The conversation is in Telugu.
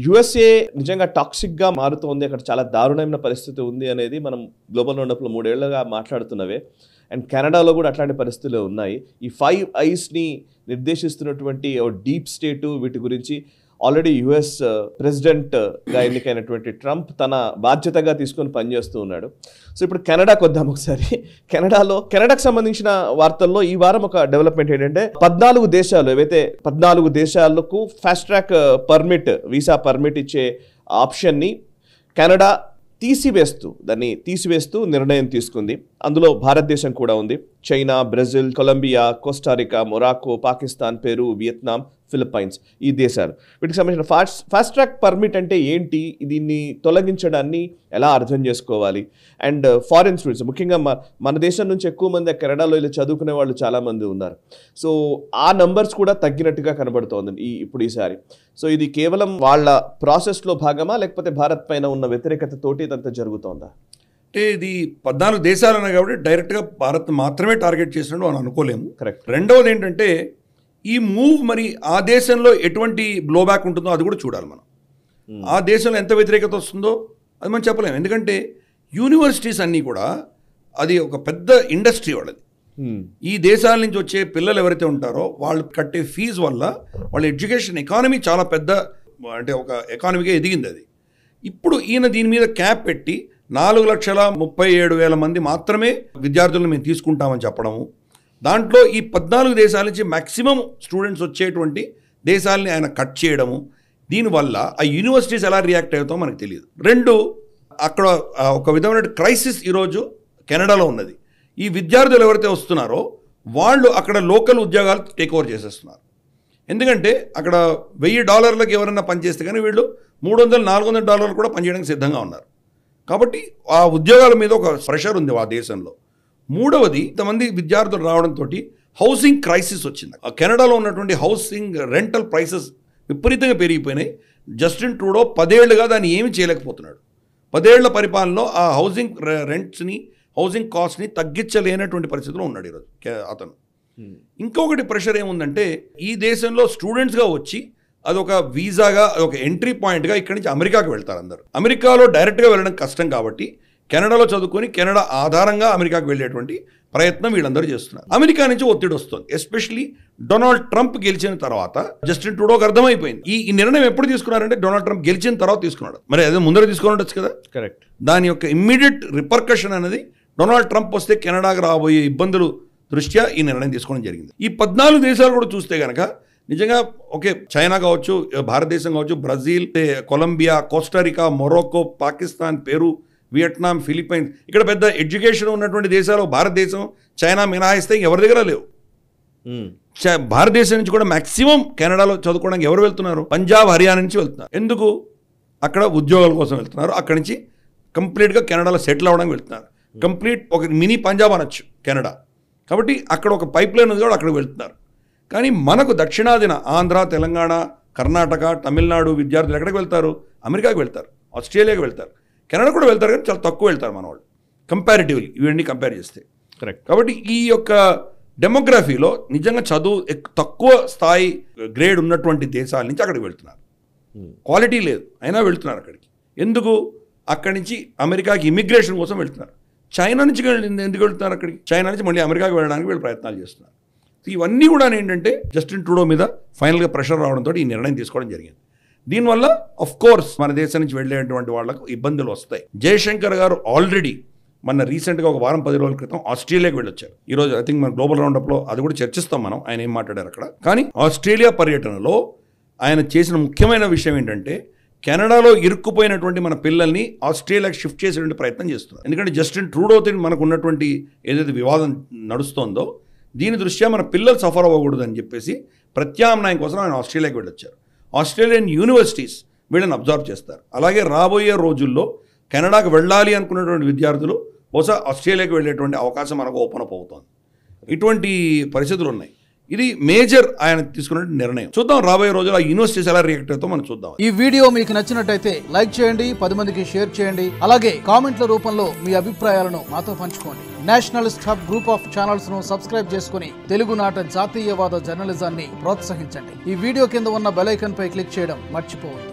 యుఎస్ఏ నిజంగా టాక్సిక్గా మారుతోంది, అక్కడ చాలా దారుణమైన పరిస్థితి ఉంది అనేది మనం గ్లోబల్ రౌండప్లో 3 ఏళ్లుగా మాట్లాడుతున్నవే. అండ్ కెనడాలో కూడా అట్లాంటి పరిస్థితులు ఉన్నాయి. ఈ 5 ఐస్ని నిర్దేశిస్తున్నటువంటి డీప్ స్టేటు వీటి గురించి ఆల్రెడీ యుఎస్ ప్రెసిడెంట్గా ఎన్నికైనటువంటి ట్రంప్ తన బాధ్యతగా తీసుకొని పనిచేస్తూ ఉన్నాడు. సో ఇప్పుడు కెనడాకు వద్దాం ఒకసారి. కెనడాకు సంబంధించిన వార్తల్లో ఈ వారం ఒక డెవలప్మెంట్ ఏంటంటే 14 దేశాలు ఏవైతే 14 దేశాలకు fast track permit visa permit ఇచ్చే ఆప్షన్ని కెనడా తీసివేస్తూ నిర్ణయం తీసుకుంది. అందులో భారతదేశం కూడా ఉంది. China, Brazil, Colombia, Costa Rica, Morocco, Pakistan, Peru, Vietnam, Philippines ఈ దేశాలు. వీటికి సంబంధించిన ఫాస్ట్ ట్రాక్ పర్మిట్ అంటే ఏంటి, దీన్ని తొలగించడాన్ని ఎలా అర్థం చేసుకోవాలి, అండ్ ఫారిన్ స్టూడెంట్స్ ముఖ్యంగా మన దేశం నుంచి ఎక్కువ మంది కెనడాలో ఇలా చదువుకునే వాళ్ళు చాలామంది ఉన్నారు. సో ఆ నంబర్స్ కూడా తగ్గినట్టుగా కనబడుతోంది ఇప్పుడు ఈసారి. సో ఇది కేవలం వాళ్ళ ప్రాసెస్లో భాగమా, లేకపోతే భారత్ పైన ఉన్న వ్యతిరేకతతోటి ఇదంతా జరుగుతోందా? అంటే ఇది 14 దేశాలు ఉన్నాయి కాబట్టి డైరెక్ట్గా భారత్ మాత్రమే టార్గెట్ చేసినట్టు మనం అనుకోలేము. కరెక్ట్. రెండవది ఏంటంటే ఈ మూవ్ మరి ఆ దేశంలో ఎటువంటి బ్లోబ్యాక్ ఉంటుందో అది కూడా చూడాలి మనం. ఆ దేశంలో ఎంత వ్యతిరేకత వస్తుందో అది మనం చెప్పలేము. ఎందుకంటే యూనివర్సిటీస్ అన్నీ కూడా అది ఒక పెద్ద ఇండస్ట్రీ వాళ్ళది. ఈ దేశాల నుంచి వచ్చే పిల్లలు ఎవరైతే ఉంటారో వాళ్ళు కట్టే ఫీజు వల్ల వాళ్ళ ఎడ్యుకేషన్ ఎకానమీ చాలా పెద్ద, అంటే ఒక ఎకానమీగా ఎదిగింది అది. ఇప్పుడు ఈయన దీని మీద క్యాప్ పెట్టి 4,37,000 మంది మాత్రమే విద్యార్థులను మేము తీసుకుంటామని చెప్పడము, దాంట్లో ఈ 14 దేశాల నుంచి మ్యాక్సిమం స్టూడెంట్స్ వచ్చేటువంటి దేశాలని ఆయన కట్ చేయడము, దీనివల్ల ఆ యూనివర్సిటీస్ ఎలా రియాక్ట్ అవుతామో మనకు తెలియదు. రెండు, అక్కడ ఒక విధమైన క్రైసిస్ ఈరోజు కెనడాలో ఉన్నది. ఈ విద్యార్థులు ఎవరైతే వస్తున్నారో వాళ్ళు అక్కడ లోకల్ ఉద్యోగాలు టేక్ ఓవర్ చేసేస్తున్నారు. ఎందుకంటే అక్కడ $1,000 ఎవరైనా పనిచేస్తే కానీ వీళ్ళు $300-400 కూడా పనిచేయడానికి సిద్ధంగా ఉన్నారు. కాబట్టి ఆ ఉద్యోగాల మీద ఒక ప్రెషర్ ఉంది ఆ దేశంలో. మూడవది, ఇంతమంది విద్యార్థులు రావడంతో హౌసింగ్ క్రైసిస్ వచ్చింది. ఆ కెనడాలో ఉన్నటువంటి హౌసింగ్ రెంటల్ ప్రైసెస్ విపరీతంగా పెరిగిపోయినాయి. జస్టిన్ ట్రూడో 10 ఏళ్లుగా దాన్ని ఏమీ చేయలేకపోతున్నాడు. 10 ఏళ్ల పరిపాలనలో ఆ హౌసింగ్ రెంట్స్ని, హౌసింగ్ కాస్ట్ని తగ్గించలేనటువంటి పరిస్థితిలో ఉన్నాడు ఈరోజు అతను. ఇంకొకటి ప్రెషర్ ఏముందంటే ఈ దేశంలో స్టూడెంట్స్గా వచ్చి అదొక వీసాగా, అదొక ఎంట్రీ పాయింట్గా ఇక్కడి నుంచి అమెరికాకి వెళ్తారు అందరు. అమెరికాలో డైరెక్ట్గా వెళ్ళడం కష్టం కాబట్టి కెనడాలో చదువుకొని కెనడా ఆధారంగా అమెరికాకు వెళ్ళేటువంటి ప్రయత్నం వీళ్ళందరూ చేస్తున్నారు. అమెరికా నుంచి ఒత్తిడి వస్తుంది. ఎస్పెషలీ డొనాల్డ్ ట్రంప్ గెలిచిన తర్వాత జస్టిన్ ట్రూడోకి అర్థమైపోయింది. ఈ నిర్ణయం ఎప్పుడు తీసుకున్నారంటే డొనాల్డ్ ట్రంప్ గెలిచిన తర్వాత తీసుకున్నాడు. మరి అదే ముందర తీసుకుని ఉండొచ్చు కదా. కరెక్ట్. దాని యొక్క ఇమ్మీడియట్ రిపర్కషన్ అనేది డొనాల్డ్ ట్రంప్ వస్తే కెనడాకు రాబోయే ఇబ్బందులు దృష్ట్యా ఈ నిర్ణయం తీసుకోవడం జరిగింది. ఈ 14 దేశాలు కూడా చూస్తే కనుక నిజంగా ఓకే, చైనా కావచ్చు, భారతదేశం కావచ్చు, Brazil, Colombia, Costa Rica, Morocco, Pakistan, Peru, Vietnam, Philippines, ఇక్కడ పెద్ద ఎడ్యుకేషన్ ఉన్నటువంటి దేశాలు భారతదేశం, చైనా మినహాయిస్తే ఎవరి దగ్గర లేవు. భారతదేశం నుంచి కూడా మ్యాక్సిమం కెనడాలో చదువుకోవడానికి ఎవరు వెళ్తున్నారు? పంజాబ్, హర్యానా నుంచి వెళ్తున్నారు. ఎందుకు? అక్కడ ఉద్యోగాల కోసం వెళ్తున్నారు. అక్కడి నుంచి కంప్లీట్గా కెనడాలో సెటిల్ అవ్వడానికి వెళ్తున్నారు. కంప్లీట్ ఒక మినీ పంజాబ్ అనొచ్చు కెనడా. కాబట్టి అక్కడ ఒక పైప్ లైన్ ఉంది కూడా అక్కడికి వెళ్తున్నారు. కానీ మనకు దక్షిణాదిన ఆంధ్ర, తెలంగాణ, కర్ణాటక, తమిళనాడు విద్యార్థులు ఎక్కడికి వెళ్తారు? అమెరికాకి వెళ్తారు, ఆస్ట్రేలియాకి వెళ్తారు, కెనడా కూడా వెళ్తారు, కానీ చాలా తక్కువ వెళ్తారు మన వాళ్ళు కంపారిటివ్లీ, ఇవన్నీ కంపేర్ చేస్తే. కరెక్ట్. కాబట్టి ఈ యొక్క డెమోగ్రఫీలో నిజంగా చదువు తక్కువ స్థాయి గ్రేడ్ ఉన్నటువంటి దేశాల నుంచి అక్కడికి వెళ్తున్నారు. క్వాలిటీ లేదు అయినా వెళ్తున్నారు అక్కడికి. ఎందుకు? అక్కడి నుంచి అమెరికాకి ఇమిగ్రేషన్ కోసం వెళ్తున్నారు. చైనా నుంచి ఎందుకు వెళ్తున్నారు అక్కడికి? చైనా నుంచి మళ్ళీ అమెరికాకి వెళ్ళడానికి వీళ్ళు ప్రయత్నాలు చేస్తున్నారు. ఇవన్నీ కూడా ఏంటంటే జస్టిన్ ట్రూడో మీద ఫైనల్గా ప్రెషర్ రావడంతో ఈ నిర్ణయం తీసుకోవడం జరిగింది. దీనివల్ల ఆఫ్ కోర్స్ మన దేశం నుంచి వెళ్ళేటువంటి వాళ్లకు ఇబ్బందులు వస్తాయి. జయశంకర్ గారు ఆల్రెడీ మన రీసెంట్గా ఒక వారం 10 రోజుల క్రితం ఆస్ట్రేలియాకి వెళ్ళొచ్చారు. ఈరోజు ఐ థింక్ మన గ్లోబల్ రౌండప్లో అది కూడా చర్చిస్తాం మనం, ఆయన ఏం మాట్లాడారు అక్కడ. కానీ ఆస్ట్రేలియా పర్యటనలో ఆయన చేసిన ముఖ్యమైన విషయం ఏంటంటే కెనడాలో ఇరుక్కుపోయినటువంటి మన పిల్లల్ని ఆస్ట్రేలియాకి షిఫ్ట్ చేసేటువంటి ప్రయత్నం చేస్తున్నారు. ఎందుకంటే జస్టిన్ ట్రూడోతో మనకు ఉన్నటువంటి ఏదైతే వివాదం నడుస్తోందో దీని దృష్ట్యా మన పిల్లలు సఫర్ అవ్వకూడదు అని చెప్పేసి ప్రత్యామ్నాయం కోసం ఆయన ఆస్ట్రేలియాకి వెళ్ళొచ్చారు. ఆస్ట్రేలియన్ యూనివర్సిటీస్ వీళ్ళని అబ్జర్వ్ చేస్తారు. అలాగే రాబోయే రోజుల్లో కెనడాకు వెళ్ళాలి అనుకున్నటువంటి విద్యార్థులు బహుశా ఆస్ట్రేలియాకి వెళ్ళేటువంటి అవకాశం మనకు ఓపెన్ అప్ అవుతుంది. ఇటువంటి పరిస్థితులు ఉన్నాయి. ఇది మేజర్ ఆయన తీసుకున్న నిర్ణయం. చూద్దాం రాబోయే రోజుల్లో ఆ యూనివర్సిటీస్ ఎలా రియాక్ట్ అవుతాయో మనం చూద్దాం. ఈ వీడియో మీకు నచ్చినట్టయితే లైక్ చేయండి, 10 మందికి షేర్ చేయండి. అలాగే కామెంట్ల రూపంలో మీ అభిప్రాయాలను మాతో పంచుకోండి. Nationalist hub group of channels ను సబ్స్క్రైబ్ చేసుకుని తెలుగునాట జాతీయవాద జర్నలిజాన్ని ప్రోత్సహించండి. ఈ వీడియో కింద ఉన్న బెల్ ఐకాన్ పై క్లిక్ చేయడం మర్చిపోవద్దు.